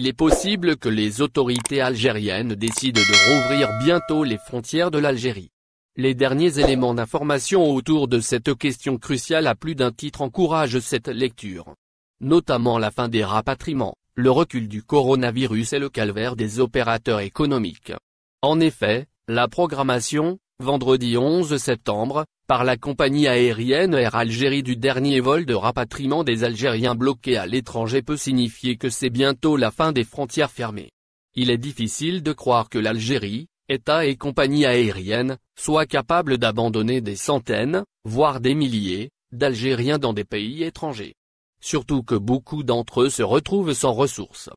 est possible que les autorités algériennes décident de rouvrir bientôt les frontières de l'Algérie. Les derniers éléments d'information autour de cette question cruciale à plus d'un titre encouragent cette lecture. Notamment la fin des rapatriements, le recul du coronavirus et le calvaire des opérateurs économiques. En effet, la programmation, vendredi 11 septembre, par la compagnie aérienne Air Algérie du dernier vol de rapatriement des Algériens bloqués à l'étranger peut signifier que c'est bientôt la fin des frontières fermées. Il est difficile de croire que l'Algérie, État et compagnie aérienne, soient capables d'abandonner des centaines, voire des milliers, d'Algériens dans des pays étrangers. Surtout que beaucoup d'entre eux se retrouvent sans ressources.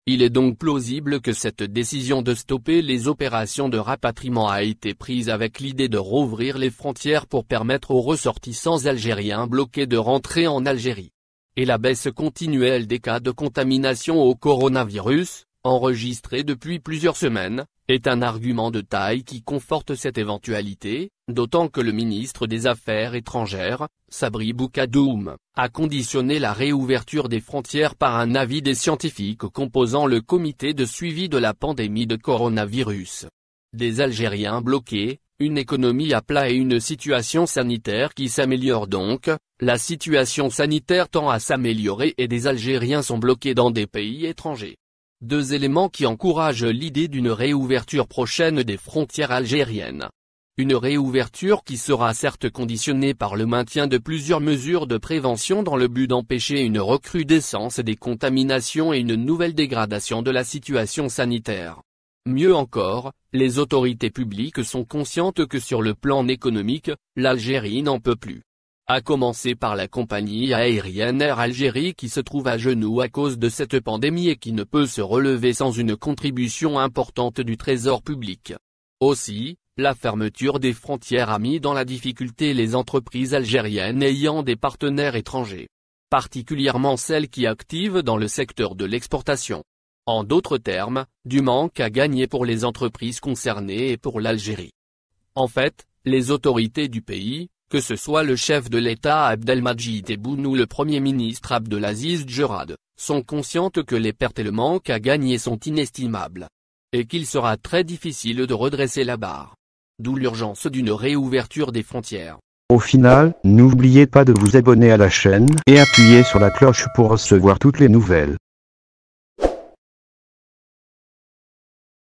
Il est donc plausible que cette décision de stopper les opérations de rapatriement a été prise avec l'idée de rouvrir les frontières pour permettre aux ressortissants algériens bloqués de rentrer en Algérie. Et la baisse continuelle des cas de contamination au coronavirus, enregistrée depuis plusieurs semaines, est un argument de taille qui conforte cette éventualité, d'autant que le ministre des Affaires étrangères, Sabri Boukadoum, a conditionné la réouverture des frontières par un avis des scientifiques composant le comité de suivi de la pandémie de coronavirus. Des Algériens bloqués, une économie à plat et une situation sanitaire qui s'améliore donc, la situation sanitaire tend à s'améliorer et des Algériens sont bloqués dans des pays étrangers. Deux éléments qui encouragent l'idée d'une réouverture prochaine des frontières algériennes. Une réouverture qui sera certes conditionnée par le maintien de plusieurs mesures de prévention dans le but d'empêcher une recrudescence des contaminations et une nouvelle dégradation de la situation sanitaire. Mieux encore, les autorités publiques sont conscientes que sur le plan économique, l'Algérie n'en peut plus. À commencer par la compagnie aérienne Air Algérie qui se trouve à genoux à cause de cette pandémie et qui ne peut se relever sans une contribution importante du trésor public. Aussi, la fermeture des frontières a mis dans la difficulté les entreprises algériennes ayant des partenaires étrangers. Particulièrement celles qui activent dans le secteur de l'exportation. En d'autres termes, du manque à gagner pour les entreprises concernées et pour l'Algérie. En fait, les autorités du pays, que ce soit le chef de l'État Abdelmadjid Tebboune ou le Premier ministre Abdelaziz Djerad, sont conscientes que les pertes et le manque à gagner sont inestimables. Et qu'il sera très difficile de redresser la barre. D'où l'urgence d'une réouverture des frontières. Au final, n'oubliez pas de vous abonner à la chaîne et appuyer sur la cloche pour recevoir toutes les nouvelles.